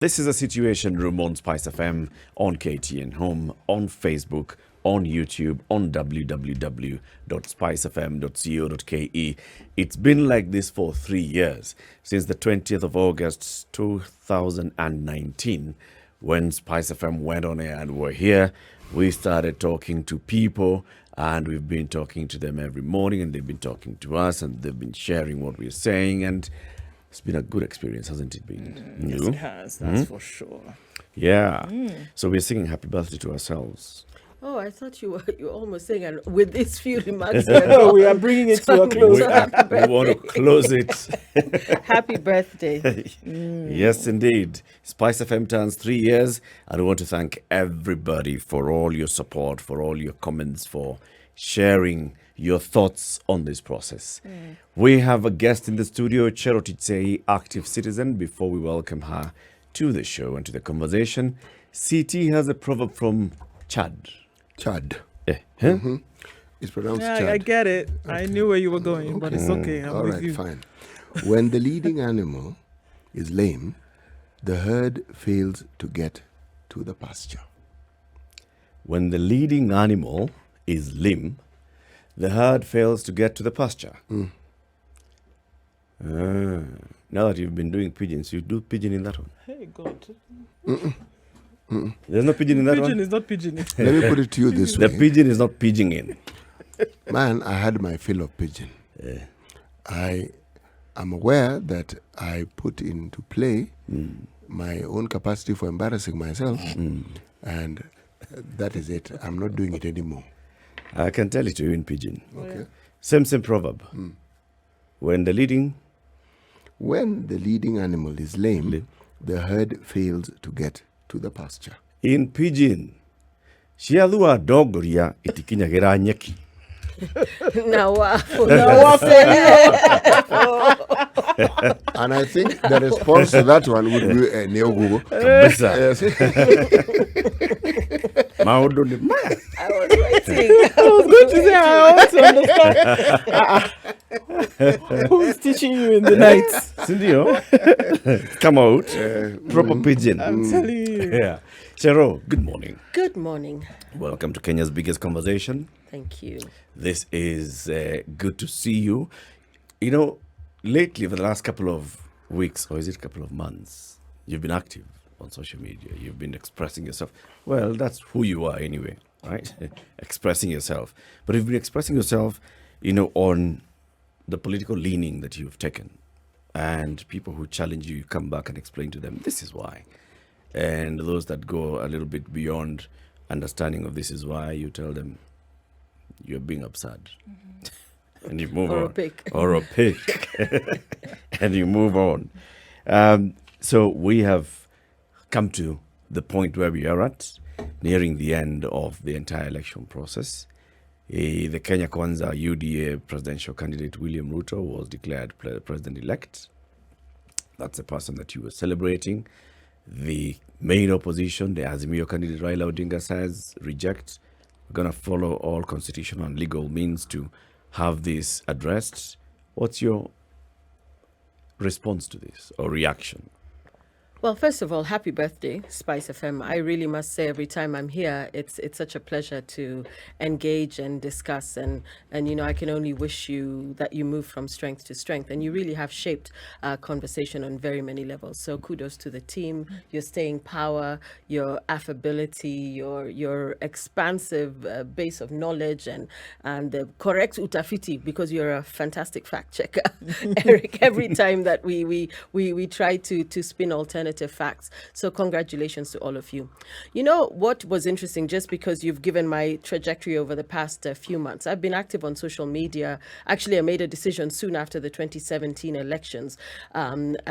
This is a Situation Room on SpiceFM, on KTN Home, on Facebook, on YouTube, on www.spicefm.co.ke. It's been like this for 3 years, since the 20th of August 2019, when SpiceFM went on air and we're here. We started talking to people, and we've been talking to them every morning, and they've been talking to us, and they've been sharing what we're saying, and it's been a good experience, hasn't it been? Yes, it has. That's for sure. Yeah. So we're singing happy birthday to ourselves. Oh, I thought you were almost saying, and with these few remarks, We are bringing it to a close. We want to close it. happy birthday. Yes, indeed. Spice FM turns 3 years, and we want to thank everybody for all your support, for all your comments, for sharing your thoughts on this process. We have a guest in the studio, JEROTICH, active citizen. Before we welcome her to the show and to the conversation, CT has a proverb from Chad. Chad. Huh? It's pronounced Yeah, Chad. I get it. I knew where you were going, but it's okay. I'm All with right, you. fine. When the leading animal is lame, the herd fails to get to the pasture. When the leading animal is lame, the herd fails to get to the pasture. Now that you've been doing pigeons, you do pigeon in that one. Hey, God. There's no pigeon in that Pigeon one. is not pigeon. Let me put it to you this The way. pigeon is not pigeoning in. Man, I had my fill of pigeon. I am aware that I put into play my own capacity for embarrassing myself, and that is it. I'm not doing it anymore. I can tell it to you in pigeon. Okay. Same proverb. When the leading When the leading animal is lame, the herd fails to get to the pasture. in pigeon, ciathua ndongoria itikinyagira nyeki. And I think the response to that one would be Neo Google. Kabisa. Yes. Maundu ni maya. I was waiting. I was going to say, I also understand. Who's teaching you in the night? Sindio? Come out. Proper pigeon. I'm telling you. Yeah. Chero, good morning. Good morning. Welcome to Kenya's biggest conversation. Thank you. This is good to see you. You know, lately, for the last couple of weeks, or is it a couple of months, you've been active on social media. You've been expressing yourself. Well, that's who you are anyway, right? Expressing yourself. But you've been expressing yourself, you know, on the political leaning that you've taken. And people who challenge you, you come back and explain to them, this is why. And those that go a little bit beyond understanding of this is why, you tell them, you're being absurd. And you move Or on. opaque. Or opaque. And you move on. So we have come to the point where we are at, nearing the end of the entire election process. The Kenya Kwanza UDA presidential candidate William Ruto was declared president-elect. That's the person that you were celebrating. The main opposition, the Azimio candidate Raila Odinga, says reject. We're going to follow all constitutional and legal means to have this addressed. What's your response to this or reaction? Well, first of all, happy birthday, Spice FM. I really must say, every time I'm here, it's such a pleasure to engage and discuss. And you know, I can only wish you that you move from strength to strength. And you really have shaped conversation on very many levels. So kudos to the team, your staying power, your affability, your expansive base of knowledge, and the correct utafiti, because you're a fantastic fact checker, Eric. Every time that we try to spin alternative facts. So congratulations to all of you. You know what was interesting, just because you've given my trajectory over the past few months, I've been active on social media. Actually, I made a decision soon after the 2017 elections and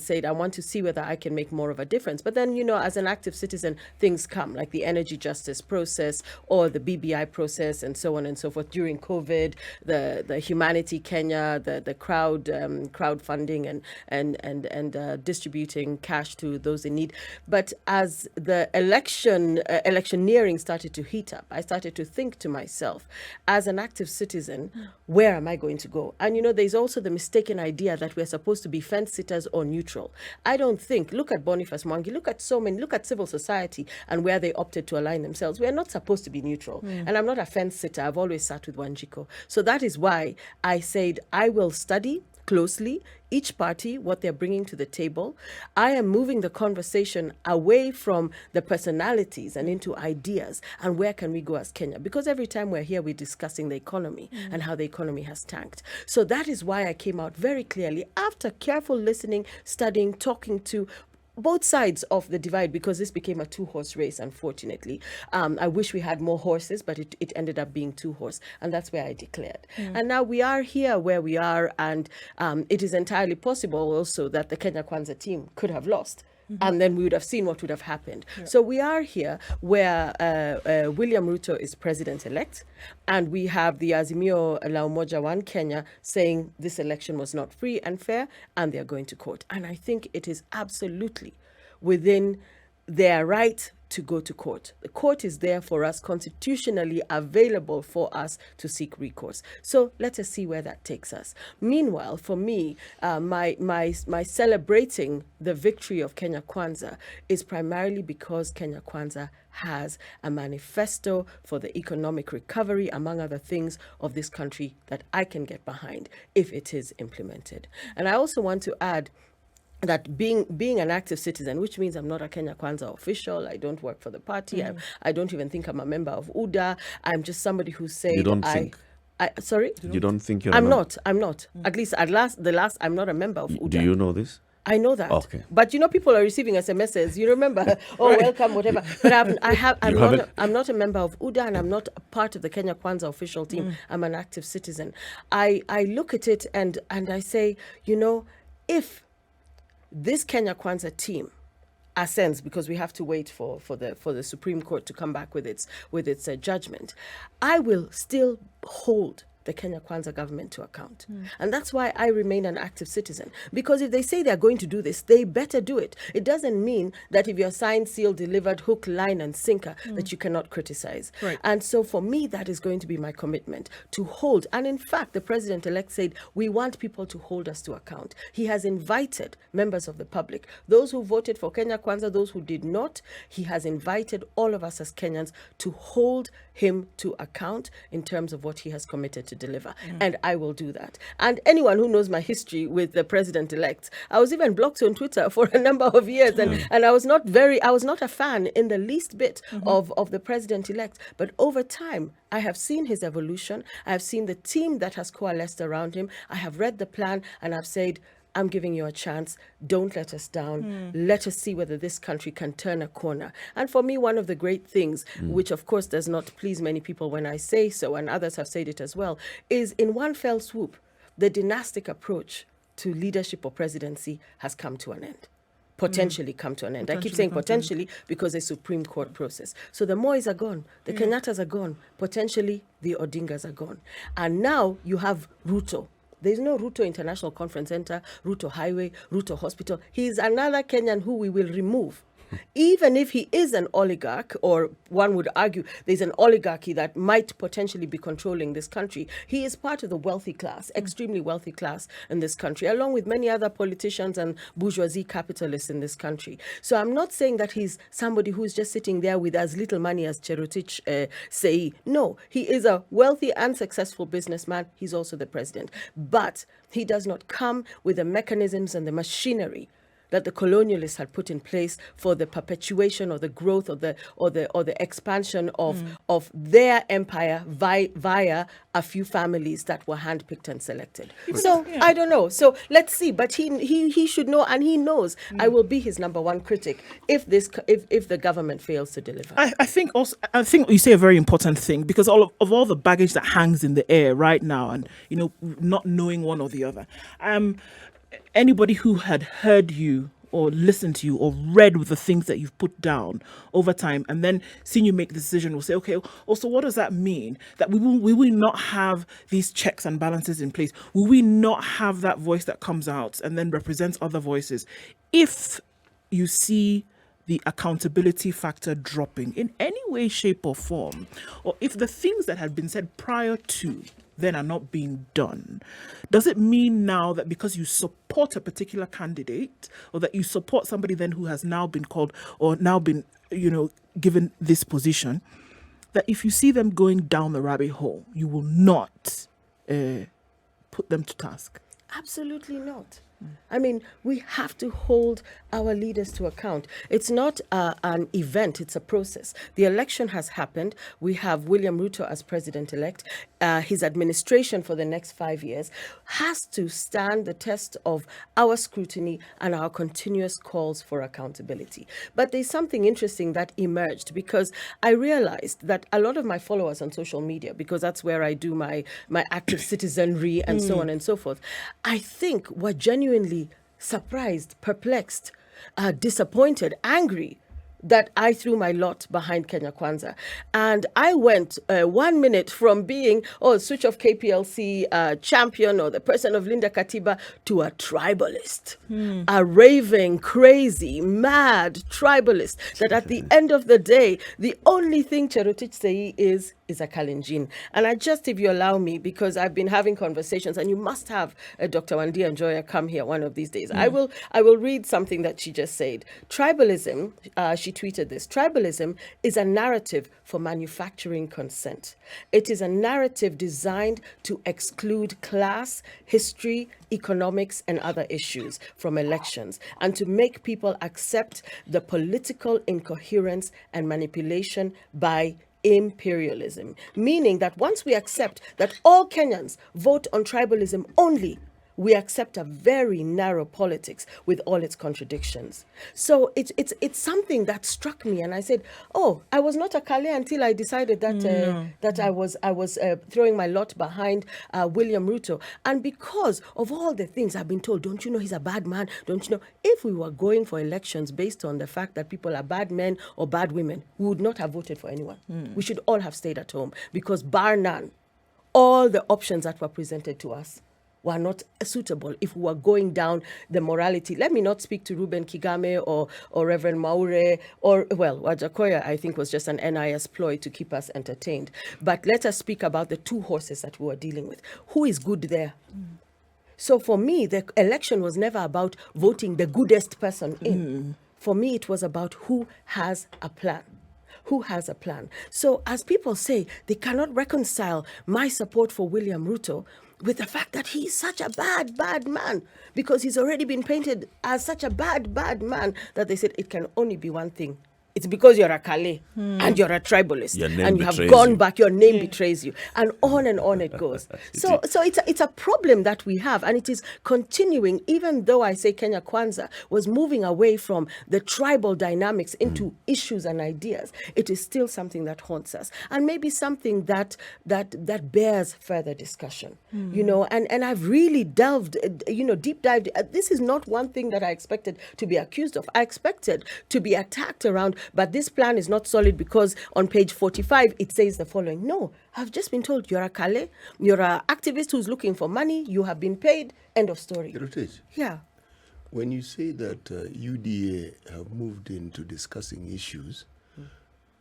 said, I want to see whether I can make more of a difference. But then, you know, as an active citizen, things come, like the energy justice process or the BBI process and so on and so forth. During COVID, the Humanity Kenya, the crowdfunding and distributing distributing cash to those in need. But as the electioneering started to heat up, I started to think to myself, as an active citizen, where am I going to go? And there's also the mistaken idea that we're supposed to be fence sitters or neutral. I don't think, look at Boniface Mwangi, look at civil society and where they opted to align themselves. We're not supposed to be neutral. And I'm not a fence sitter. I've always sat with Wanjiko. So that is why I said I will study closely each party, what they're bringing to the table. I am moving the conversation away from the personalities and into ideas and where can we go as Kenya, because every time we're here we're discussing the economy and how the economy has tanked. So that is why I came out very clearly after careful listening, studying, talking to both sides of the divide, because this became a two-horse race, unfortunately. I wish we had more horses, but it ended up being two-horse, and that's where I declared. And now we are here where we are, and it is entirely possible also that the Kenya Kwanza team could have lost. And then we would have seen what would have happened. So we are here where William Ruto is president-elect, and we have the Azimio La Umoja One Kenya saying this election was not free and fair, and they're going to court. And I think it is absolutely within their right to go to court. The court is there for us, constitutionally available for us to seek recourse. So let us see where that takes us. Meanwhile, for me, my celebrating the victory of Kenya Kwanza is primarily because Kenya Kwanza has a manifesto for the economic recovery, among other things, of this country that I can get behind if it is implemented. And I also want to add that being an active citizen, which means I'm not a Kenya Kwanza official, I don't work for the party, I don't even think I'm a member of UDA, I'm just somebody who said You don't think? Sorry? You don't think you're I'm not. At least I'm not a member of UDA. Do you know this? I know that. Okay. But people are receiving SMSs. You remember, welcome, whatever. But I'm not a member of UDA, and I'm not a part of the Kenya Kwanza official team. I'm an active citizen. I look at it and I say, if this Kenya Kwanza team ascends, because we have to wait for the Supreme Court to come back with its judgment, I will still hold the Kenya Kwanza government to account. And that's why I remain an active citizen. Because if they say they're going to do this, they better do it. It doesn't mean that if you're signed, sealed, delivered, hook, line, and sinker, that you cannot criticize. Right. And so for me, that is going to be my commitment, to hold. And in fact, the president-elect said, we want people to hold us to account. He has invited members of the public, those who voted for Kenya Kwanza, those who did not. He has invited all of us as Kenyans to hold him to account in terms of what he has committed to deliver. And I will do that. And anyone who knows my history with the president-elect, I was even blocked on Twitter for a number of years, and I was not a fan in the least bit of the president-elect. But over time, I have seen his evolution. I have seen the team that has coalesced around him. I have read the plan, and I've said, I'm giving you a chance. Don't let us down. Let us see whether this country can turn a corner. And for me, one of the great things, which of course does not please many people when I say so, and others have said it as well, is in one fell swoop, the dynastic approach to leadership or presidency has come to an end. Potentially come to an end. I keep saying potentially because a Supreme Court process. So the Mois are gone, the Kenyatas are gone, potentially the Odingas are gone. And now you have Ruto. There's no Ruto International Conference Center, Ruto Highway, Ruto Hospital. He's another Kenyan who we will remove. Even if he is an oligarch, or one would argue there's an oligarchy that might potentially be controlling this country, he is part of the wealthy class, extremely wealthy class in this country, along with many other politicians and bourgeoisie capitalists in this country. So I'm not saying that he's somebody who's just sitting there with as little money as JEROTICH SEII. No, he is a wealthy and successful businessman. He's also the president. But he does not come with the mechanisms and the machinery that the colonialists had put in place for the perpetuation or the growth or the expansion of their empire via a few families that were handpicked and selected. So I don't know. So let's see. But he should know, and he knows I will be his number one critic if the government fails to deliver. I think you say a very important thing, because all the baggage that hangs in the air right now, and not knowing one or the other. Anybody who had heard you or listened to you or read the things that you've put down over time and then seen you make the decision will say, okay, also what does that mean? That we will not have these checks and balances in place? Will we not have that voice that comes out and then represents other voices if you see the accountability factor dropping in any way, shape, or form, or if the things that had been said prior to then are not being done, does it mean now that because you support a particular candidate, or that you support somebody then who has now been called or now been, given this position, that if you see them going down the rabbit hole, you will not put them to task? Absolutely not. I mean, we have to hold our leaders to account. It's not an event, it's a process. The election has happened. We have William Ruto as president-elect. His administration for the next 5 years has to stand the test of our scrutiny and our continuous calls for accountability. But there's something interesting that emerged, because I realized that a lot of my followers on social media, because that's where I do my active citizenry and so on and so forth, I think were genuinely surprised, perplexed, disappointed, angry that I threw my lot behind Kenya Kwanza. And I went 1 minute from being, switch off KPLC champion or the person of Linda Katiba, to a tribalist, a raving, crazy, mad tribalist, that at the end of the day, the only thing JEROTICH SEII is a Kalenjin. And I just, if you allow me, because I've been having conversations, and you must have Dr. Wandia Njoya come here one of these days. I will read something that she just said. Tribalism, she tweeted this, tribalism is a narrative for manufacturing consent. It is a narrative designed to exclude class, history, economics, and other issues from elections, and to make people accept the political incoherence and manipulation by imperialism, meaning that once we accept that all Kenyans vote on tribalism only, we accept a very narrow politics with all its contradictions. So it's something that struck me, and I said, I was not a Kale until I decided that I was throwing my lot behind William Ruto. And because of all the things I've been told, don't you know he's a bad man? Don't you know? If we were going for elections based on the fact that people are bad men or bad women, we would not have voted for anyone. We should all have stayed at home, because bar none, all the options that were presented to us were not suitable if we were going down the morality. Let me not speak to Ruben Kigame or Reverend Maure, or, Wajakoya, I think, was just an NIS ploy to keep us entertained. But let us speak about the two horses that we were dealing with. Who is good there? So for me, the election was never about voting the goodest person in. For me, it was about who has a plan. Who has a plan? So as people say, they cannot reconcile my support for William Ruto with the fact that he's such a bad, bad man, because he's already been painted as such a bad, bad man, that they said it can only be one thing. It's because you're a Kale and you're a tribalist, and you have gone back, your name betrays you, and on it goes. So it's a problem that we have, and it is continuing, even though I say Kenya Kwanza was moving away from the tribal dynamics into issues and ideas. It is still something that haunts us, and maybe something that bears further discussion. And I've really delved, deep dived. This is not one thing that I expected to be accused of. I expected to be attacked around, but this plan is not solid because on page 45 it says the following. No, I've just been told you're a Kale, you're an activist who's looking for money, you have been paid, end of story. JEROTICH, Yeah. when you say that UDA have moved into discussing issues,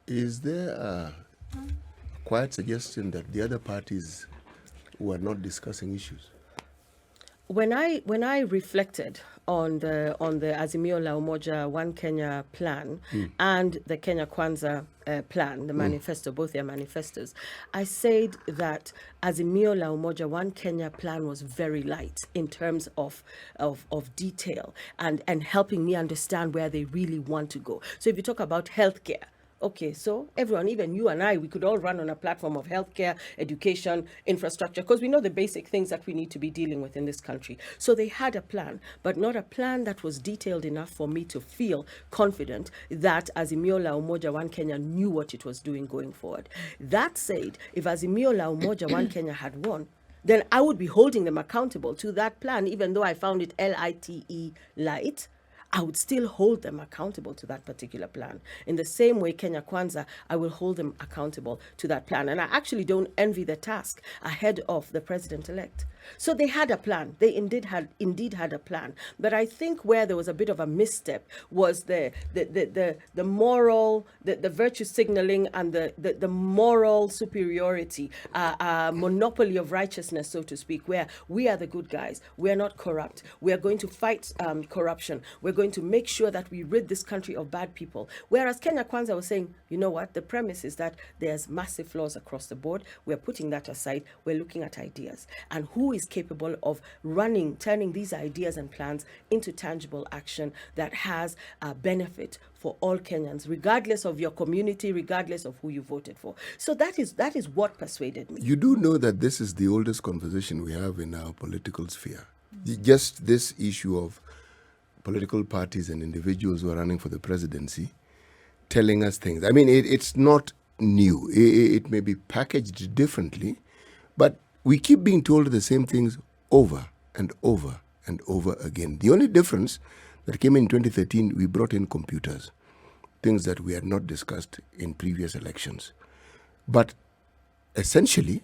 is there a quiet suggestion that the other parties were not discussing issues? When I reflected on the Azimio la Umoja One Kenya plan and the Kenya Kwanza plan, the manifesto, both their manifestos, I said that Azimio la Umoja One Kenya plan was very light in terms of detail and helping me understand where they really want to go. So if you talk about healthcare, okay, so everyone, even you and I, we could all run on a platform of healthcare, education, infrastructure, because we know the basic things that we need to be dealing with in this country. So they had a plan, but not a plan that was detailed enough for me to feel confident that Azimio la Umoja One Kenya knew what it was doing going forward. That said, if Azimio la Umoja One Kenya had won, then I would be holding them accountable to that plan, even though I found it LITE light. I would still hold them accountable to that particular plan. In the same way, Kenya Kwanza, I will hold them accountable to that plan. And I actually don't envy the task ahead of the president-elect. So they had a plan. They indeed had a plan. But I think where there was a bit of a misstep was the moral, the virtue signaling, and the moral superiority, monopoly of righteousness, so to speak, where we are the good guys. We are not corrupt. We are going to fight corruption. We're going to make sure that we rid this country of bad people. Whereas Kenya Kwanza was saying, you know what, the premise is that there's massive flaws across the board. We're putting that aside. We're looking at ideas. And who is capable of turning these ideas and plans into tangible action that has a benefit for all Kenyans, regardless of your community, regardless of who you voted for. So that is what persuaded me. You do know that this is the oldest conversation we have in our political sphere. Just this issue of political parties and individuals who are running for the presidency telling us things. I mean, it's not new. It may be packaged differently, but we keep being told the same things over and over and over again. The only difference that came in 2013, we brought in computers, things that we had not discussed in previous elections. But essentially,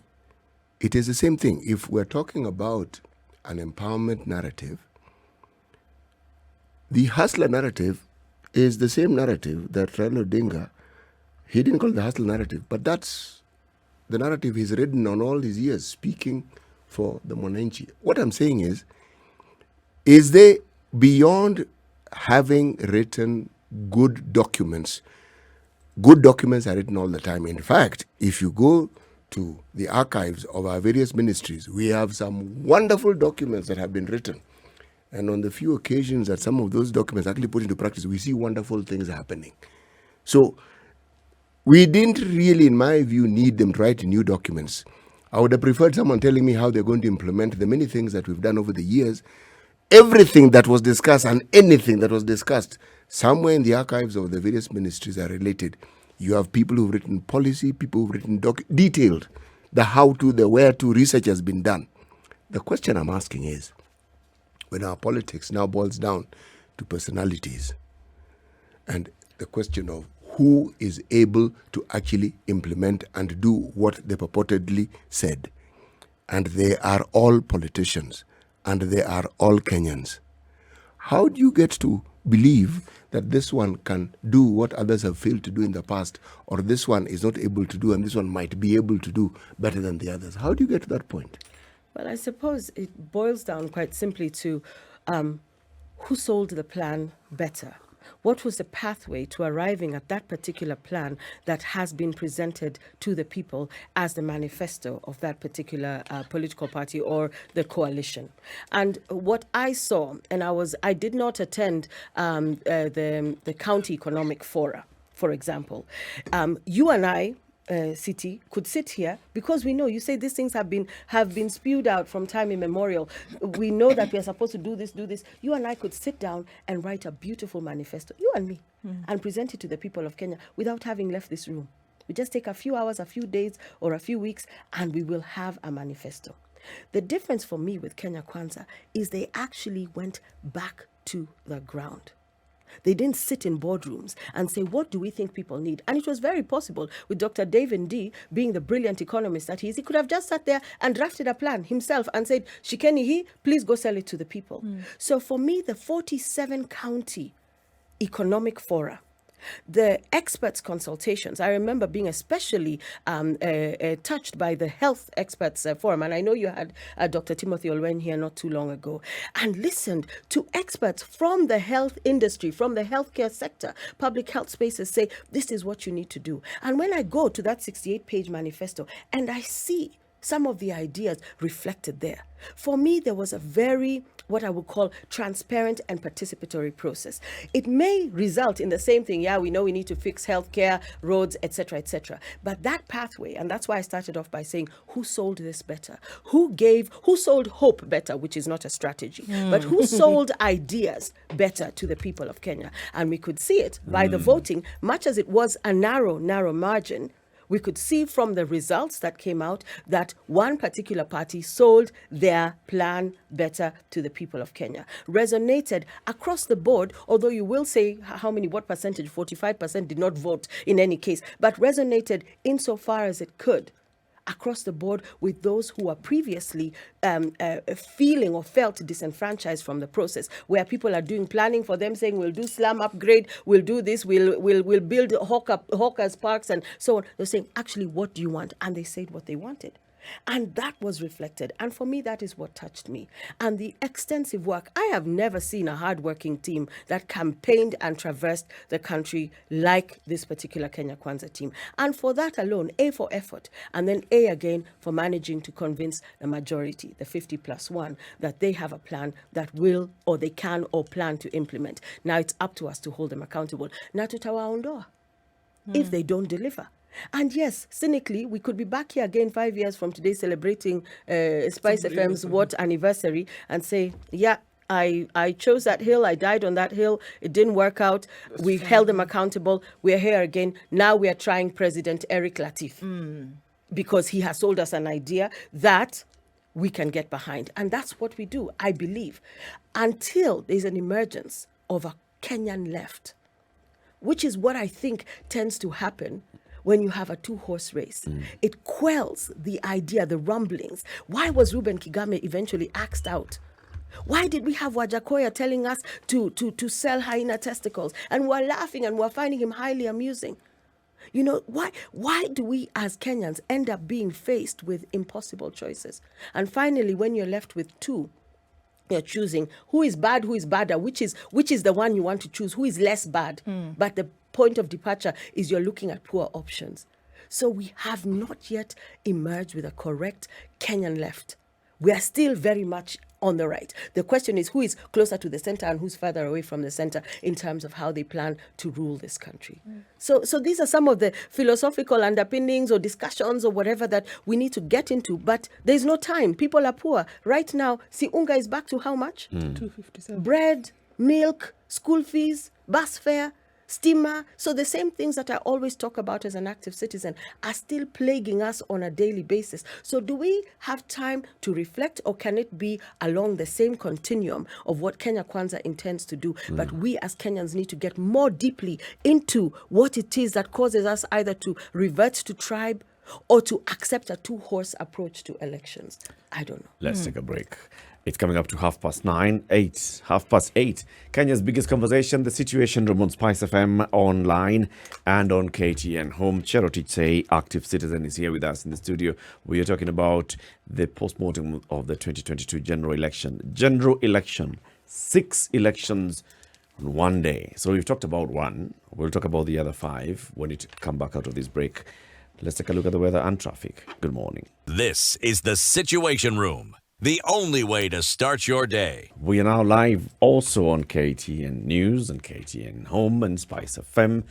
it is the same thing. If we're talking about an empowerment narrative, the hustler narrative is the same narrative that Raila Odinga, he didn't call it the hustler narrative, but that's the narrative he's ridden on all these years, speaking for the Mwananchi. What I'm saying is there, beyond having written good documents are written all the time. In fact, if you go to the archives of our various ministries, we have some wonderful documents that have been written. And on the few occasions that some of those documents are actually put into practice, we see wonderful things happening. So we didn't really, in my view, need them to write new documents. I would have preferred someone telling me how they're going to implement the many things that we've done over the years. Everything that was discussed and anything that was discussed, somewhere in the archives of the various ministries are related. You have people who've written policy, people who've written detailed, the how to, the where to, research has been done. The question I'm asking is, when our politics now boils down to personalities and the question of who is able to actually implement and do what they purportedly said, and they are all politicians, and they are all Kenyans. How do you get to believe that this one can do what others have failed to do in the past, or this one is not able to do and this one might be able to do better than the others? How do you get to that point? Well, I suppose it boils down quite simply to who sold the plan better. What was the pathway to arriving at that particular plan that has been presented to the people as the manifesto of that particular political party or the coalition? And what I saw, and I did not attend the county economic fora, for example. You and I, City, could sit here because we know you say these things have been spewed out from time immemorial. We know that we are supposed to do this. You and I could sit down and write a beautiful manifesto, you and me, and present it to the people of Kenya without having left this room. We just take a few hours, a few days, or a few weeks, and we will have a manifesto. The difference for me with Kenya Kwanza is they actually went back to the ground. They didn't sit in boardrooms and say, what do we think people need? And it was very possible with Dr. David D being the brilliant economist that he is. He could have just sat there and drafted a plan himself and said, Shikeni, please go sell it to the people. So for me, the 47 county economic fora, the experts' consultations, I remember being especially touched by the health experts forum, and I know you had Dr. Timothy Olwen here not too long ago, and listened to experts from the health industry, from the healthcare sector, public health spaces say, this is what you need to do. And when I go to that 68-page manifesto and I see some of the ideas reflected there, for me, there was a very, what I would call, transparent and participatory process. It may result in the same thing. Yeah, we know we need to fix healthcare, roads, etc., etc. But that pathway, and that's why I started off by saying, who sold this better? Who sold hope better, which is not a strategy, but who sold ideas better to the people of Kenya? And we could see it by the voting, much as it was a narrow margin. We could see from the results that came out that one particular party sold their plan better to the people of Kenya. Resonated across the board, although you will say what percentage, 45% did not vote in any case, but resonated insofar as it could across the board with those who are previously feeling or felt disenfranchised from the process, where people are doing planning for them, saying we'll do slum upgrade, we'll do this, we'll build hawkers parks and so on. They're saying, actually, what do you want? And they said what they wanted. And that was reflected. And for me, that is what touched me. And the extensive work. I have never seen a hardworking team that campaigned and traversed the country like this particular Kenya Kwanza team. And for that alone, A, for effort, and then A, again, for managing to convince the majority, the 50+1, that they have a plan that will, or they can, or plan to implement. Now it's up to us to hold them accountable. Na tutawaondoa if they don't deliver. And yes, cynically, we could be back here again 5 years from today celebrating SpiceFM's what anniversary and say, yeah, I chose that hill, I died on that hill, it didn't work out, we held them accountable, we're here again. Now we are trying President Eric Latif because he has sold us an idea that we can get behind. And that's what we do, I believe, until there's an emergence of a Kenyan left, which is what I think tends to happen when you have a two-horse race. It quells the idea, the rumblings. Why was Reuben Kigame eventually axed out? Why did we have Wajakoya telling us to sell hyena testicles? And we're laughing and we're finding him highly amusing. You know, why do we as Kenyans end up being faced with impossible choices? And finally, when you're left with two, you're choosing who is bad, who is badder, which is the one you want to choose, who is less bad. But the point of departure is you're looking at poor options. So we have not yet emerged with a correct Kenyan left. We are still very much on the right. The question is who is closer to the center and who's further away from the center in terms of how they plan to rule this country. So these are some of the philosophical underpinnings or discussions or whatever that we need to get into, but there's no time. People are poor. Right now, Unga is back to how much? 257. Bread, milk, school fees, bus fare, steamer. So the same things that I always talk about as an active citizen are still plaguing us on a daily basis. So do we have time to reflect, or can it be along the same continuum of what Kenya Kwanza intends to do? But we as Kenyans need to get more deeply into what it is that causes us either to revert to tribe or to accept a two-horse approach to elections. I don't know. Let's take a break. It's coming up to 8:30. Kenya's biggest conversation, the Situation Room on SpiceFM online and on KTN Home. JEROTICH SEII, active citizen, is here with us in the studio. We are talking about the postmortem of the 2022 general election. 6 elections on one day. So we've talked about one. We'll talk about the other 5 when we come back out of this break. Let's take a look at the weather and traffic. Good morning. This is the Situation Room, the only way to start your day. We are now live also on KTN News and KTN Home and SpiceFM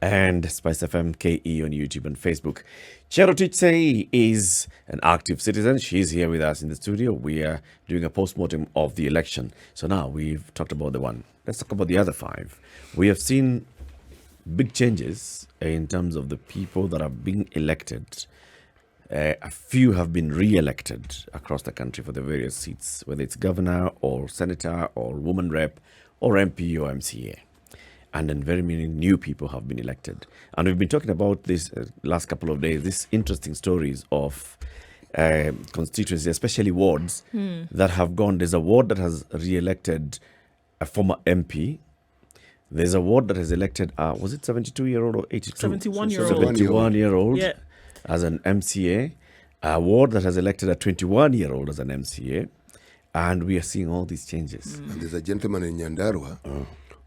and SpiceFM KE on YouTube and Facebook. JEROTICH SEII is an active citizen. She's here with us in the studio. We are doing a postmortem of the election. So now we've talked about the one. Let's talk about the other 5. We have seen big changes in terms of the people that are being elected. A few have been re-elected across the country for the various seats, whether it's governor or senator or woman rep or MP or MCA. And then very many new people have been elected. And we've been talking about this last couple of days, these interesting stories of constituencies, especially wards that have gone. There's a ward that has re-elected a former MP. There's a ward that has elected, was it 72-year-old or 82? 71-year-old. 71-year-old. Yeah. As an MCA, a ward that has elected a 21-year-old as an MCA, and we are seeing all these changes. And there's a gentleman in Nyandarua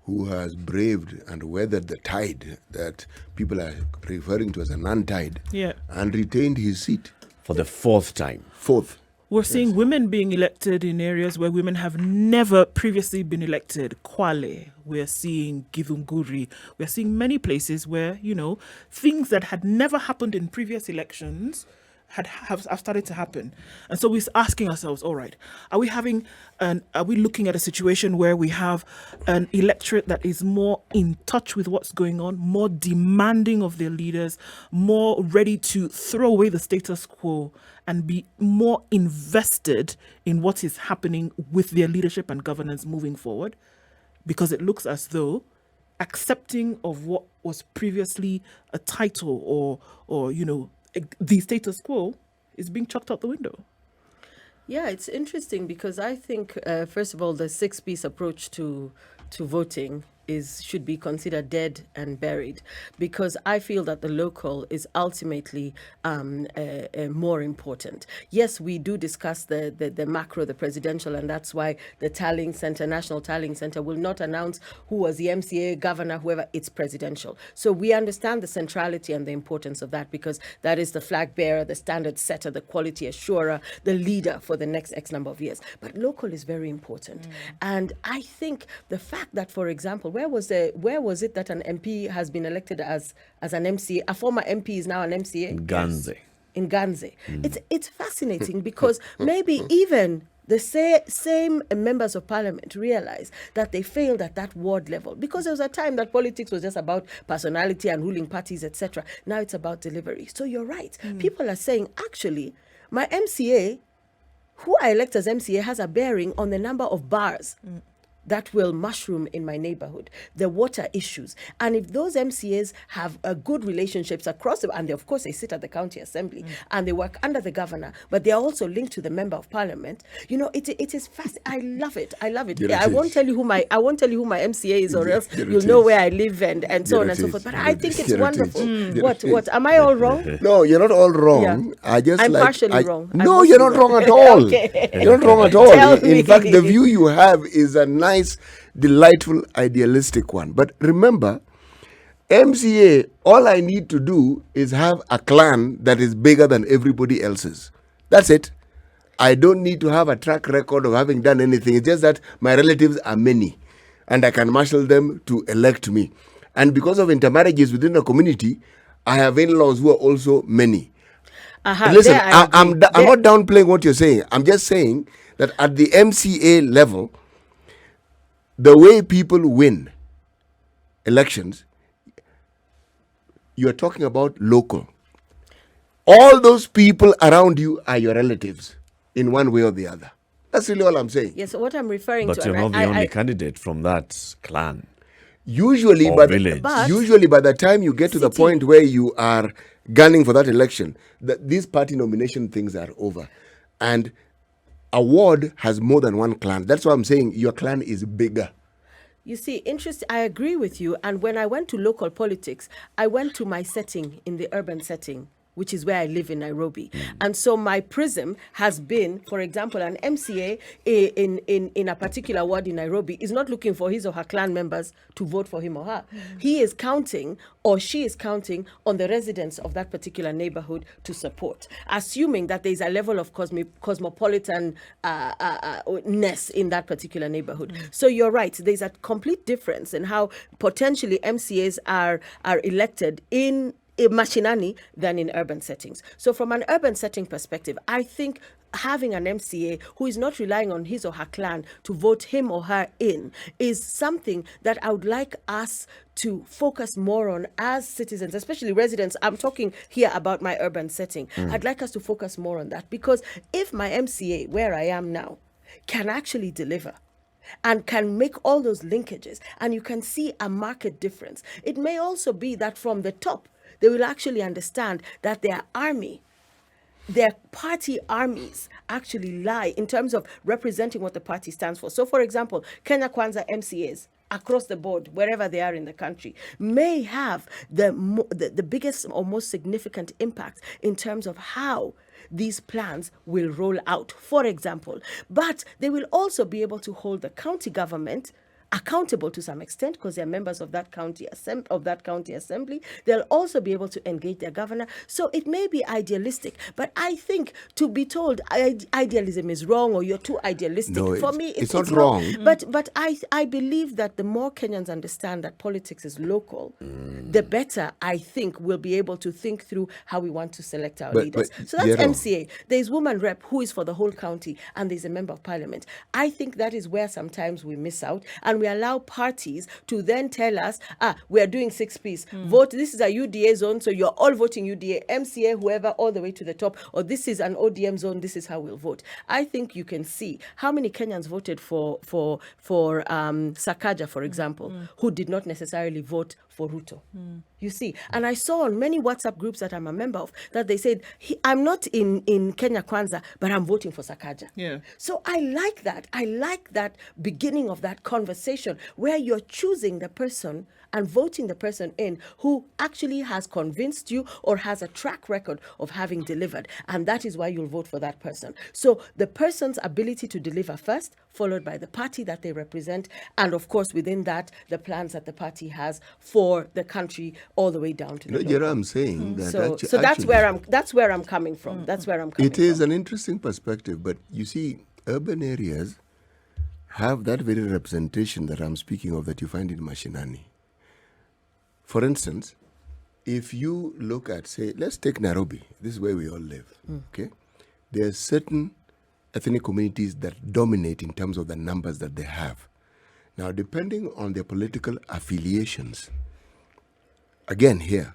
who has braved and weathered the tide that people are referring to as a non-tide, and retained his seat. For the 4th time. 4th. We're seeing women being elected in areas where women have never previously been elected. Kwale, we're seeing Githunguri. We're seeing many places where, you know, things that had never happened in previous elections have started to happen. And so we're asking ourselves, all right, are we looking at a situation where we have an electorate that is more in touch with what's going on, more demanding of their leaders, more ready to throw away the status quo and be more invested in what is happening with their leadership and governance moving forward? Because it looks as though accepting of what was previously a title or you know, the status quo is being chucked out the window. Yeah, it's interesting because I think, first of all, the six-piece approach to voting should be considered dead and buried, because I feel that the local is ultimately more important. Yes, we do discuss the macro, the presidential, and that's why the tallying center, National Tallying Center, will not announce who was the MCA, governor, whoever. It's presidential. So we understand the centrality and the importance of that, because that is the flag bearer, the standard setter, the quality assurer, the leader for the next X number of years. But local is very important. And I think the fact that, for example, where was it that an MP has been elected as an MCA? A former MP is now an MCA? Ganze. In Ganze. It's fascinating because maybe even the same members of parliament realize that they failed at that ward level, because there was a time that politics was just about personality and ruling parties, etc. Now it's about delivery. So you're right. People are saying, actually, my MCA, who I elect as MCA, has a bearing on the number of bars that will mushroom in my neighborhood, the water issues. And if those MCAs have good relationships across and of course they sit at the county assembly and they work under the governor, but they are also linked to the member of parliament, it is fast. I love it. I won't tell you who my MCA is, or else you'll know where I live and so on and so forth. But I think it's wonderful. What am I all wrong? No, you're not all wrong. Yeah. I'm partially wrong. No, you're not wrong at all. Okay. You're not wrong at all. Tell In me. fact, the view you have is a nice, delightful, idealistic one. But remember, MCA, all I need to do is have a clan that is bigger than everybody else's. That's it. I don't need to have a track record of having done anything. It's just that my relatives are many and I can marshal them to elect me. And because of intermarriages within the community, I have in-laws who are also many. Listen, I'm not downplaying what you're saying. I'm just saying that at the MCA level, the way people win elections, you're talking about local. All those people around you are your relatives in one way or the other. That's really all I'm saying. Yes, what I'm referring But to. you're not the only candidate from that clan. Usually, Or by village. usually by the time you get to the City. point where you are gunning for that election, these party nomination things are over. And a ward has more than one clan. That's why I'm saying your clan is bigger. You see, interesting. I agree with you. And when I went to local politics, I went to my setting in the urban setting, which is where I live in Nairobi. And so my prism has been, for example, an MCA in a particular ward in Nairobi is not looking for his or her clan members to vote for him or her. He is counting, or she is counting, on the residents of that particular neighborhood to support, assuming that there is a level of cosmopolitan ness in that particular neighborhood. So you're right. There's a complete difference in how potentially MCAs are elected in mashinani than in urban settings. So from an urban setting perspective, I think having an MCA who is not relying on his or her clan to vote him or her in is something that I would like us to focus more on as citizens, especially residents. I'm talking here about my urban setting. I'd like us to focus more on that, because if my MCA, where I am now, can actually deliver and can make all those linkages, and you can see a market difference, it may also be that from the top, they will actually understand that their party armies actually lie in terms of representing what the party stands for. So, for example, Kenya Kwanza MCAs across the board, wherever they are in the country, may have the biggest or most significant impact in terms of how these plans will roll out, for example. But they will also be able to hold the county government accountable to some extent, because they're members of that county assembly. They'll also be able to engage their governor. So it may be idealistic, but I think to be told idealism is wrong or you're too idealistic, No, for me it's not wrong. But I believe that the more Kenyans understand that politics is local, the better I think we'll be able to think through how we want to select our leaders. So that's MCA. There's woman rep who is for the whole county, and there's a member of parliament. I think that is where sometimes we miss out, and we allow parties to then tell us, we are doing 6-piece. Vote, this is a UDA zone, so you're all voting UDA, MCA, whoever, all the way to the top, or this is an ODM zone, this is how we'll vote. I think you can see how many Kenyans voted for Sakaja, for example, who did not necessarily vote for Ruto. You see, and I saw on many WhatsApp groups that I'm a member of that they said, I'm not in Kenya Kwanza, but I'm voting for Sakaja. Yeah. So I like that. I like that beginning of that conversation where you're choosing the person and voting the person in who actually has convinced you or has a track record of having delivered. And that is why you'll vote for that person. So the person's ability to deliver first, followed by the party that they represent, and of course within that, the plans that the party has for the country all the way down to the local. Jero, I'm saying that So actu- that's actually, where I'm coming from. That's where I'm coming it from. is an interesting perspective, but you see, urban areas have that very representation that I'm speaking of that you find in Mashinani. For instance, if you look at, say, let's take Nairobi. This is where we all live, okay? There are certain ethnic communities that dominate in terms of the numbers that they have. Now, depending on their political affiliations, again here,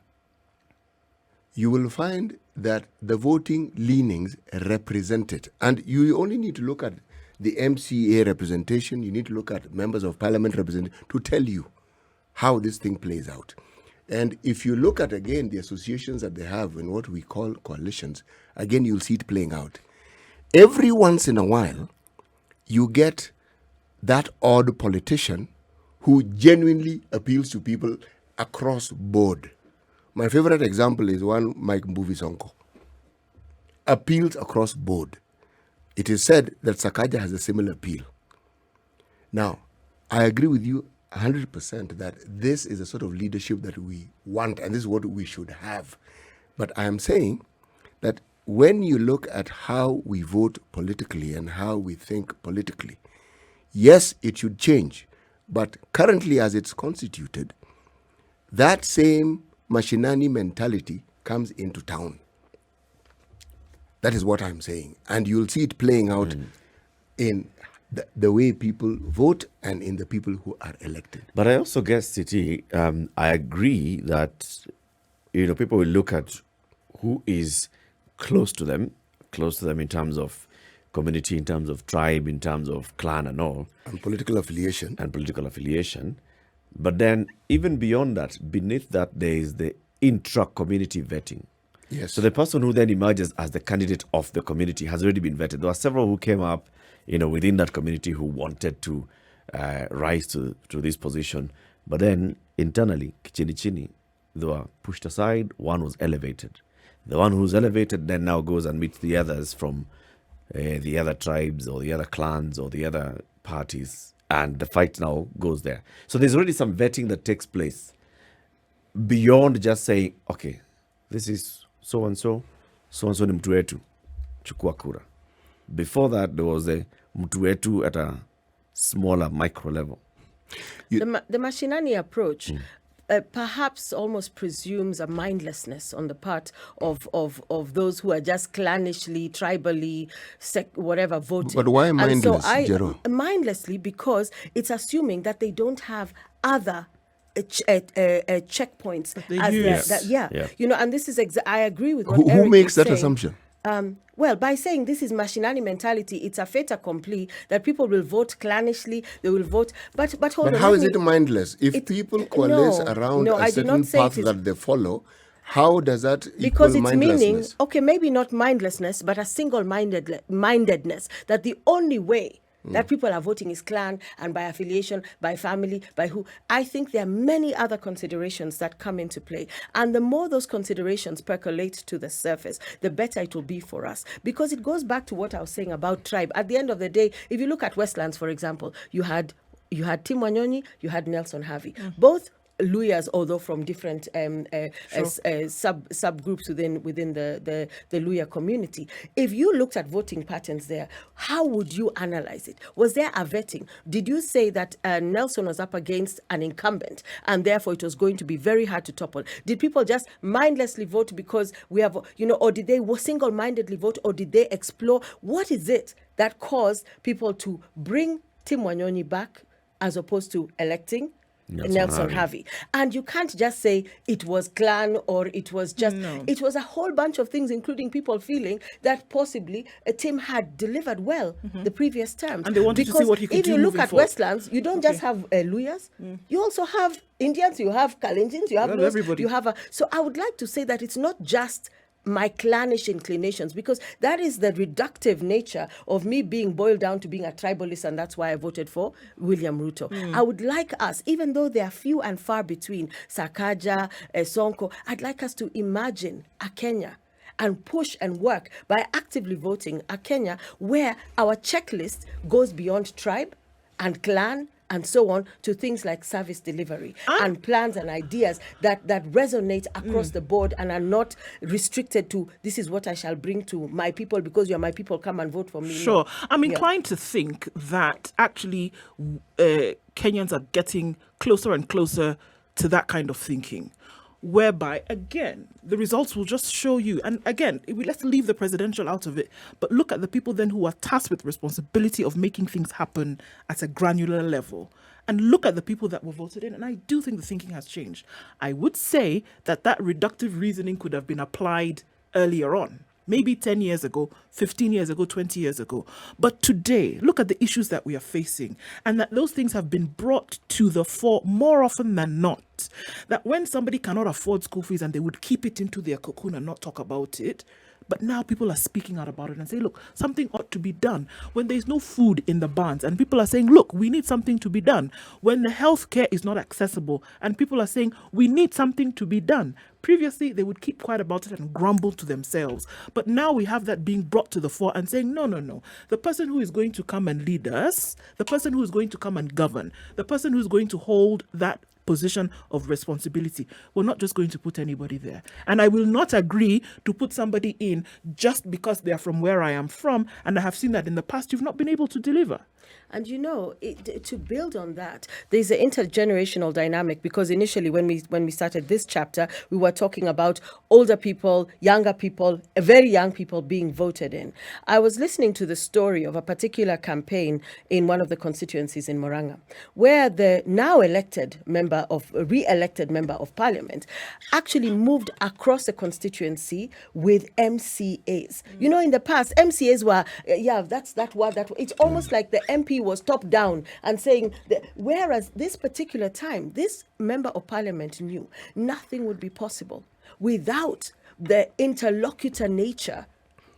you will find that the voting leanings represent it. And you only need to look at the MCA representation, you need to look at members of parliament representation to tell you how this thing plays out. And if you look at, again, the associations that they have in what we call coalitions, again, you'll see it playing out. Every once in a while, you get that odd politician who genuinely appeals to people across board. My favorite example is one Mike Mbuvi Sonko. Appeals across board. It is said that Sakaja has a similar appeal. Now, I agree with you 100% that this is a sort of leadership that we want, and this is what we should have. But I am saying that when you look at how we vote politically and how we think politically, yes, it should change. But currently, as it's constituted, that same Mashinani mentality comes into town. That is what I'm saying. And you'll see it playing out in the way people vote and in the people who are elected. But I also guess, Titi, I agree that, people will look at who is close to them in terms of community, in terms of tribe, in terms of clan and all. And political affiliation. But then, even beyond that, beneath that, there is the intra-community vetting. Yes. So the person who then emerges as the candidate of the community has already been vetted. There were several who came up, within that community who wanted to rise to this position. But then internally, chini, they were pushed aside. One was elevated. The one who's elevated then now goes and meets the others from the other tribes or the other clans or the other parties. And the fight now goes there. So there's already some vetting that takes place beyond just saying, okay, this is so-and-so ni mtu wetu, chukua kura. Before that, there was a mtu wetu at a smaller micro level. The Mashinani approach perhaps almost presumes a mindlessness on the part of those who are just clanishly, tribally, whatever voting. But why mindless, Jero? Mindlessly because it's assuming that they don't have other checkpoints. They use. And this is I agree with what Who Eric makes is that saying. assumption? Well, by saying this is Mashinani mentality, it's a fait accompli that people will vote clanishly, they will vote. But hold on. But how is it mindless? If people coalesce around a certain path that they follow, how does that because equal it's meaning, mindlessness? okay, maybe not mindlessness, but a single-mindedness, that the only way that people are voting is clan and by affiliation, by family, by who. I think there are many other considerations that come into play. And the more those considerations percolate to the surface, the better it will be for us. Because it goes back to what I was saying about tribe. At the end of the day, if you look at Westlands, for example, you had Tim Wanyonyi, you had Nelson Harvey. Both Luyas, although from different subgroups within the Luya community. If you looked at voting patterns there, how would you analyze it? Was there a vetting? Did you say that Nelson was up against an incumbent and therefore it was going to be very hard to topple? Did people just mindlessly vote because we have, or did they single-mindedly vote, or did they explore? What is it that caused people to bring Tim Wanyonyi back as opposed to electing Nelson Harvey. And you can't just say it was clan or it was just, it was a whole bunch of things, including people feeling that possibly Tim had delivered well the previous term. And they wanted to see what he could do. If you look moving at forward. Westlands, you don't just have Luyas, you also have Indians, you have Kalenjins, you have Luos, everybody. you have so I would like to say that it's not just my clannish inclinations, because that is the reductive nature of me being boiled down to being a tribalist, and that's why I voted for William Ruto. I would like us, even though they are few and far between, Sakaja, Sonko, I'd like us to imagine a Kenya and push and work by actively voting a Kenya where our checklist goes beyond tribe and clan and so on to things like service delivery and plans and ideas that resonate across the board and are not restricted to this is what I shall bring to my people because you're my people, come and vote for me. Sure. I'm inclined to think that actually Kenyans are getting closer and closer to that kind of thinking, whereby, again, the results will just show you. And again, let's leave the presidential out of it, but look at the people then who are tasked with responsibility of making things happen at a granular level. And look at the people that were voted in. And I do think the thinking has changed. I would say that reductive reasoning could have been applied earlier on. Maybe 10 years ago, 15 years ago, 20 years ago. But today, look at the issues that we are facing, and that those things have been brought to the fore more often than not. That when somebody cannot afford school fees and they would keep it into their cocoon and not talk about it, but now people are speaking out about it and say, look, something ought to be done. When there's no food in the barns and people are saying, look, we need something to be done. When the healthcare is not accessible and people are saying, we need something to be done. Previously, they would keep quiet about it and grumble to themselves. But now we have that being brought to the fore and saying, no. The person who is going to come and lead us, the person who is going to come and govern, the person who is going to hold that position of responsibility, we're not just going to put anybody there. And I will not agree to put somebody in just because they're from where I am from. And I have seen that in the past, you've not been able to deliver. And to build on that, there's an intergenerational dynamic, because initially when we started this chapter, we were talking about older people, younger people, very young people being voted in. I was listening to the story of a particular campaign in one of the constituencies in Moranga, where the now re-elected member of parliament actually moved across the constituency with MCAs. You know, in the past, MCAs were, that's that word, it's almost like the MP was top down and saying that, whereas this particular time, this member of parliament knew nothing would be possible without the interlocutor nature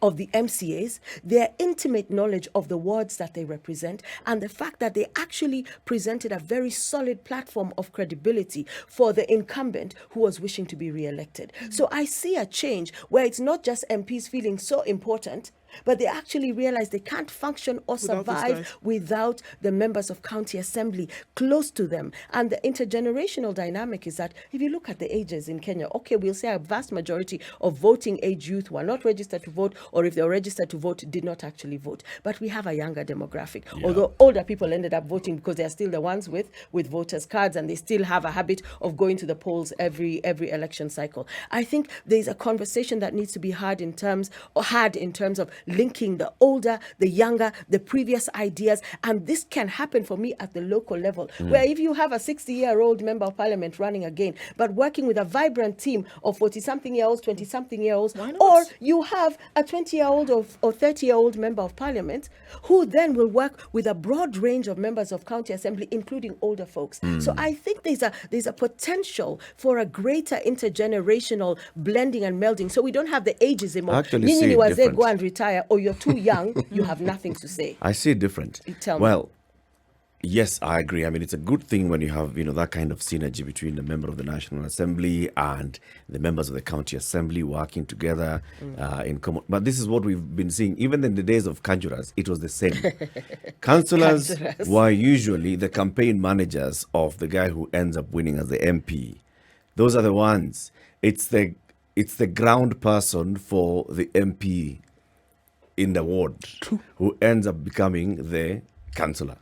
of the MCAs, their intimate knowledge of the wards that they represent, and the fact that they actually presented a very solid platform of credibility for the incumbent who was wishing to be re-elected. So I see a change where it's not just MPs feeling so important, but they actually realize they can't function or survive without the members of county assembly close to them. And the intergenerational dynamic is that if you look at the ages in Kenya, okay, we'll say a vast majority of voting age youth who are not registered to vote, or if they were registered to vote, did not actually vote. But we have a younger demographic, although older people ended up voting because they are still the ones with voters' cards, and they still have a habit of going to the polls every election cycle. I think there's a conversation that needs to be had in terms of linking the older, the younger, the previous ideas. And this can happen for me at the local level, where if you have a 60-year-old member of parliament running again, but working with a vibrant team of 40-something-year-olds, 20-something-year-olds, or you have a 20-year-old or 30-year-old member of parliament who then will work with a broad range of members of county assembly, including older folks. So I think there's a potential for a greater intergenerational blending and melding, so we don't have the ageism of Nini Wazee, go and retire, or you're too young, you have nothing to say. I see it different. Tell me. Well, yes, I agree. I mean, it's a good thing when you have, that kind of synergy between the member of the National Assembly and the members of the County Assembly working together in common. But this is what we've been seeing. Even in the days of Kanjuras, it was the same. Councillors were usually the campaign managers of the guy who ends up winning as the MP. Those are the ones. It's the ground person for the MP in the ward who ends up becoming the councillor.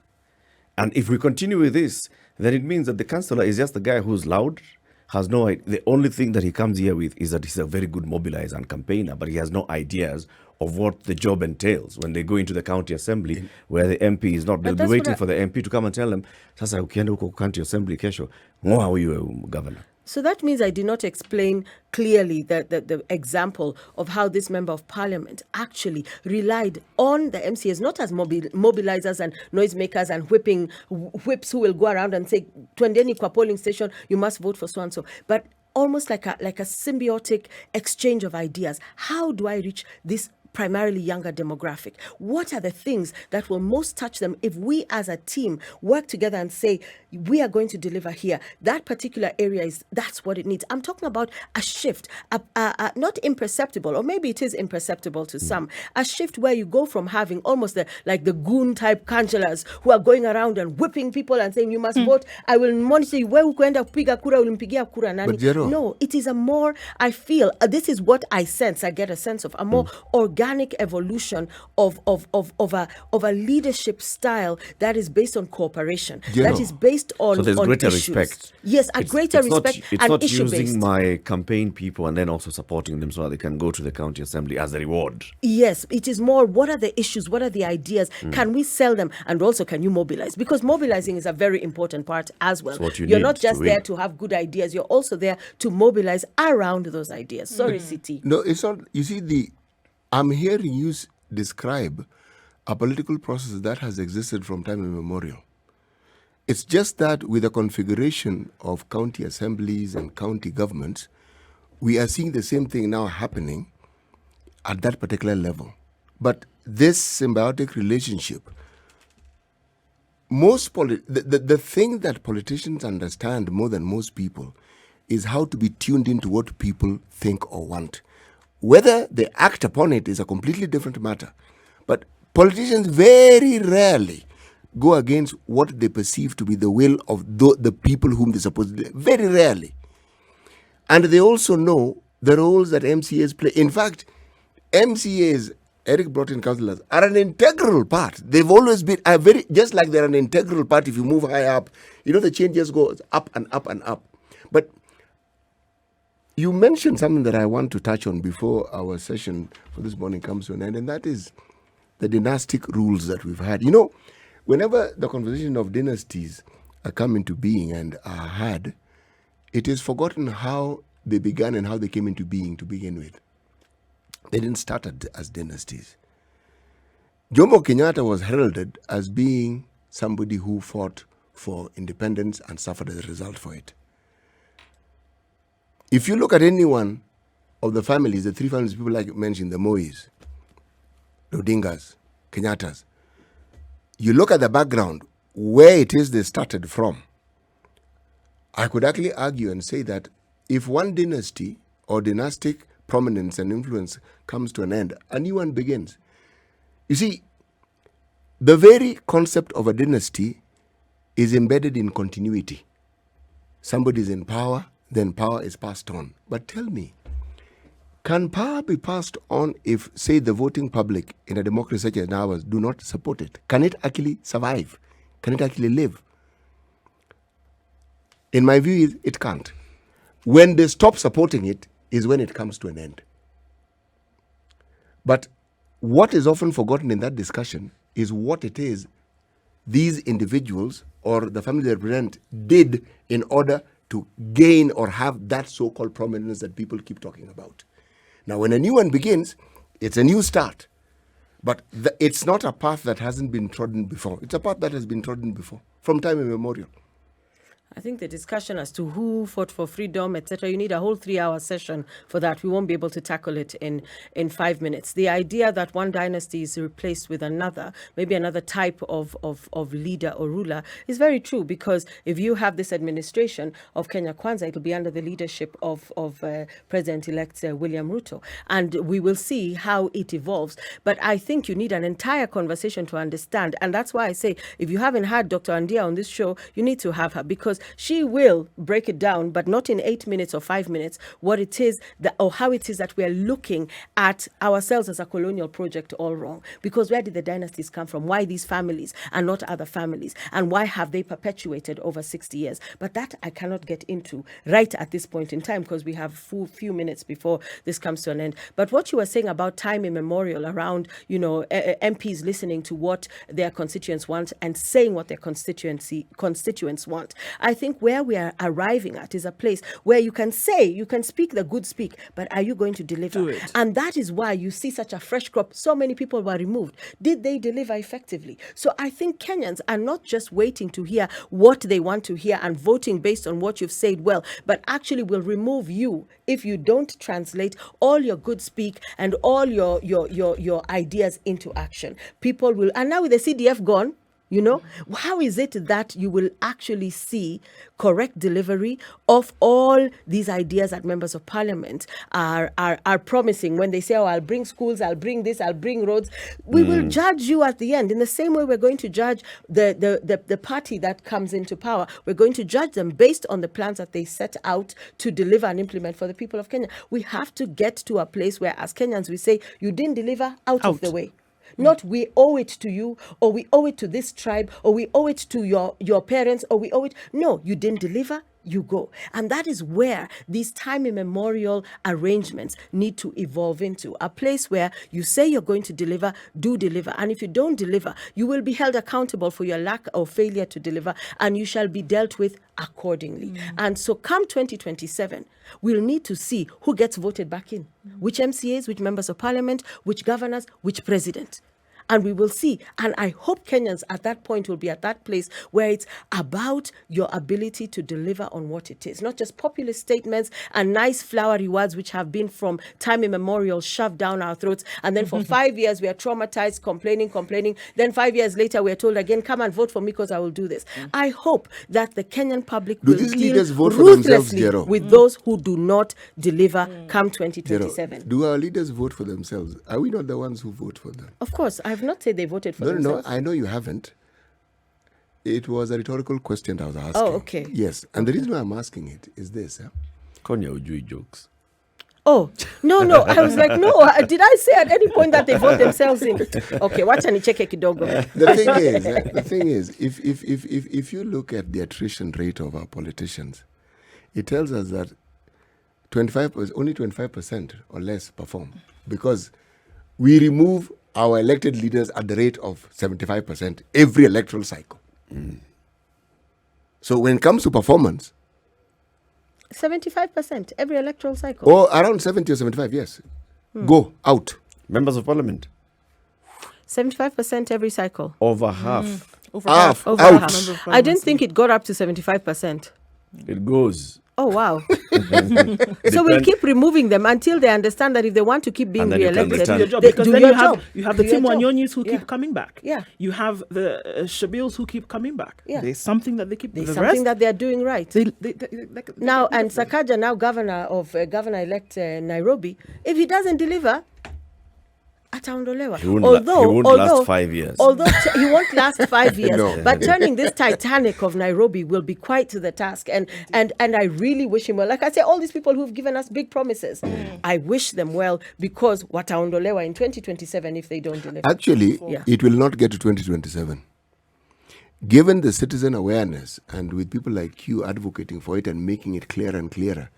And if we continue with this, then it means that the councillor is just the guy who's loud, has no idea. The only thing that he comes here with is that he's a very good mobilizer and campaigner, but he has no ideas of what the job entails when they go into the county assembly where the MP is not. They'll be that's waiting what for the MP to come and tell them, sasa ukienda huko county assembly kesho, ngoa huyu governor. So that means I did not explain clearly the example of how this member of parliament actually relied on the MCAs, not as mobilizers and noisemakers and whips who will go around and say, twendeni kwa polling station, you must vote for so and so. But almost like a symbiotic exchange of ideas. How do I reach this primarily younger demographic? What are the things that will most touch them if we as a team work together and say, we are going to deliver here? That particular area that's what it needs. I'm talking about a shift, not imperceptible, or maybe it is imperceptible to some, a shift where you go from having almost like the goon type councillors who are going around and whipping people and saying, you must vote, I will monitor you, where ukwenda kupiga kura, ulimpigia kura nani. But Jero, no, it is a more, I feel, this is what I sense, I get a sense of, a more organic evolution of a leadership style that is based on cooperation, that is based on So there's greater issues. respect. Yes, a greater respect It's and not issue using based. my campaign people and then also supporting them so that they can go to the county assembly as a reward. Yes, it is more, what are the issues, what are the ideas, can we sell them, and also can you mobilize? Because mobilizing is a very important part as well. It's what you You're need not just to there win. to have good ideas, you're also there to mobilize around those ideas. Sorry, CT. no, it's not. You see, I'm hearing you describe a political process that has existed from time immemorial. It's just that with the configuration of county assemblies and county governments, we are seeing the same thing now happening at that particular level. But this symbiotic relationship, the thing that politicians understand more than most people is how to be tuned into what people think or want. Whether they act upon it is a completely different matter. But politicians very rarely go against what they perceive to be the will of the people whom they supposedly, very rarely. And they also know the roles that MCAs play. In fact, MCAs, Eric brought in councillors, are an integral part. They've always been just like they're an integral part. If you move high up, the change just goes up and up and up. But you mentioned something that I want to touch on before our session for this morning comes to an end, and that is the dynastic rules that we've had. Whenever the conversation of dynasties come into being and are had, it is forgotten how they began and how they came into being to begin with. They didn't start as dynasties. Jomo Kenyatta was heralded as being somebody who fought for independence and suffered as a result for it. If you look at any one of the families, the three families people like mentioned, the Mois, the Odingas, Kenyatas, you look at the background, where it is they started from. I could actually argue and say that if one dynasty or dynastic prominence and influence comes to an end, a new one begins. You see, the very concept of a dynasty is embedded in continuity. Somebody is in power, then power is passed on. But tell me, can power be passed on if, say, the voting public in a democracy such as ours do not support it? Can it actually survive? Can it actually live? In my view, it can't. When they stop supporting it is when it comes to an end. But what is often forgotten in that discussion is what it is these individuals or the family they represent did in order to gain or have that so-called prominence that people keep talking about. Now, when a new one begins, it's a new start. But it's not a path that hasn't been trodden before. It's a path that has been trodden before, from time immemorial. I think the discussion as to who fought for freedom, etc., you need a whole 3-hour session for that. We won't be able to tackle it in 5 minutes. The idea that one dynasty is replaced with another, maybe another type of leader or ruler, is very true, because if you have this administration of Kenya Kwanza, it'll be under the leadership of President-elect William Ruto. And we will see how it evolves. But I think you need an entire conversation to understand. And that's why I say, if you haven't had Dr. Andia on this show, you need to have her, because she will break it down, but not in 8 minutes or 5 minutes, what it is that, or how it is that we are looking at ourselves as a colonial project all wrong. Because where did the dynasties come from? Why these families and not other families? And why have they perpetuated over 60 years? But that I cannot get into right at this point in time because we have a few minutes before this comes to an end. But what you were saying about time immemorial around, MPs listening to what their constituents want and saying what their constituents want. I think where we are arriving at is a place where you can speak the good speak, but are you going to deliver? Do it. And that is why you see such a fresh crop. So many people were removed. Did they deliver effectively? So I think Kenyans are not just waiting to hear what they want to hear and voting based on what you've said well, but actually will remove you if you don't translate all your good speak and all your ideas into action. People will, and now with the CDF gone, how is it that you will actually see correct delivery of all these ideas that members of parliament are promising when they say, I'll bring schools, I'll bring this, I'll bring roads. We will judge you at the end in the same way we're going to judge the party that comes into power. We're going to judge them based on the plans that they set out to deliver and implement for the people of Kenya. We have to get to a place where as Kenyans we say, you didn't deliver, out of the way. Not we owe it to you, or we owe it to this tribe, or we owe it to your parents, or we owe it. No, you didn't deliver, you go. And that is where these time immemorial arrangements need to evolve into. A place where you say you're going to deliver, do deliver. And if you don't deliver, you will be held accountable for your lack or failure to deliver, and you shall be dealt with accordingly. And so come 2027, we'll need to see who gets voted back in. Which MCAs, which members of parliament, which governors, which president. And we will see. And I hope Kenyans at that point will be at that place where it's about your ability to deliver on what it is. Not just populist statements and nice flowery words which have been from time immemorial shoved down our throats. And then for 5 years we are traumatized, complaining. Then 5 years later we are told again, come and vote for me because I will do this. I hope that the Kenyan public will these deal leaders vote for themselves, ruthlessly Jero? with those who do not deliver come 2027. Do our leaders vote for themselves? Are we not the ones who vote for them? Of course, I have not said they voted for themselves. No, I know you haven't. It was a rhetorical question I was asking. Oh, okay. Yes, and the reason why I'm asking it is this. Konya ujui jokes. Oh, no. I was like, no. Did I say at any point that they vote themselves in? Okay, wacha nicheke kidogo. The thing is, if you look at the attrition rate of our politicians, it tells us that only 25% or less perform because we remove our elected leaders at the rate of 75% every electoral cycle. So when it comes to performance, 75% every electoral cycle. or around 70 or 75, yes, go out. Members of parliament, 75% every cycle. over half. Over Half. Over Out. half. I didn't think it got up to 75%. It goes. Oh, wow. So we'll keep removing them until they understand that if they want to keep being And then you can re-elected, return. your job, they because do then your you have job. you have the Do your Tim job. Wanyonyis who Yeah. keep coming back. Yeah. You have the Shabils who keep coming back. Yeah. There's something that they keep. There's the something rest, that they're doing right. they Now, get and rid of them. Sakaja, now governor-elect Nairobi, if he doesn't deliver, ataondolewa. He won't last 5 years. Although he won't last 5 years, No. but turning this Titanic of Nairobi will be quite the task. And I really wish him well. Like I say, all these people who've given us big promises, I wish them well because wataondolewa in 2027 if they don't deliver. Actually, Yeah. it will not get to 2027. Given the citizen awareness and with people like you advocating for it and making it clearer and clearer,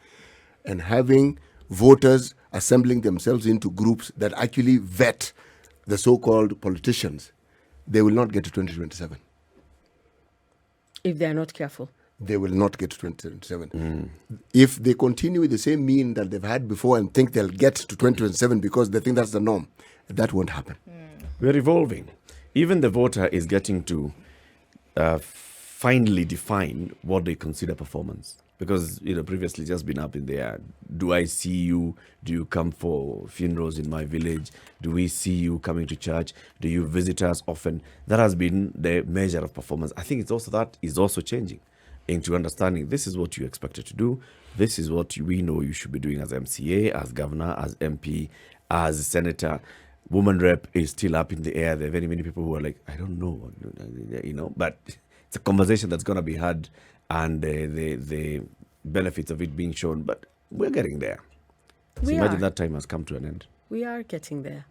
and having voters assembling themselves into groups that actually vet the so-called politicians, they will not get to 2027. If they're not careful. They will not get to 2027. If they continue with the same mean that they've had before and think they'll get to 2027 because they think that's the norm, that won't happen. We're evolving. Even the voter is getting to finally define what they consider performance. Because, previously just been up in the air. Do I see you? Do you come for funerals in my village? Do we see you coming to church? Do you visit us often? That has been the measure of performance. I think that is also changing into understanding this is what you expected to do. This is what we know you should be doing as MCA, as governor, as MP, as senator. Woman rep is still up in the air. There are very many people who are like, I don't know, but it's a conversation that's going to be had and the benefits of it being shown. But we're getting there. So We imagine are. that time has come to an end. We are getting there.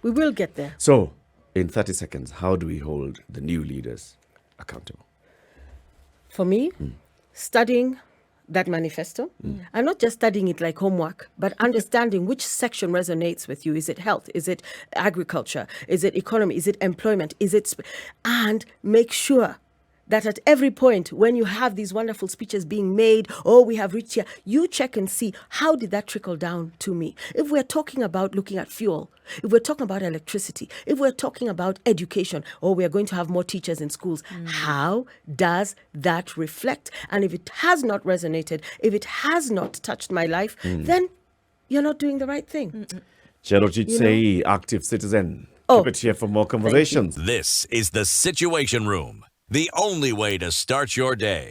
We will get there. So, in 30 seconds, how do we hold the new leaders accountable? For me, studying that manifesto, and not just studying it like homework, but understanding which section resonates with you. Is it health? Is it agriculture? Is it economy? Is it employment? And make sure that at every point when you have these wonderful speeches being made, we have reached here, you check and see, how did that trickle down to me? If we're talking about looking at fuel, if we're talking about electricity, if we're talking about education, or we're going to have more teachers in schools, how does that reflect? And if it has not resonated, if it has not touched my life, then you're not doing the right thing. JEROTICH SEII, active citizen. Keep it here for more conversations. This is the Situation Room, the only way to start your day.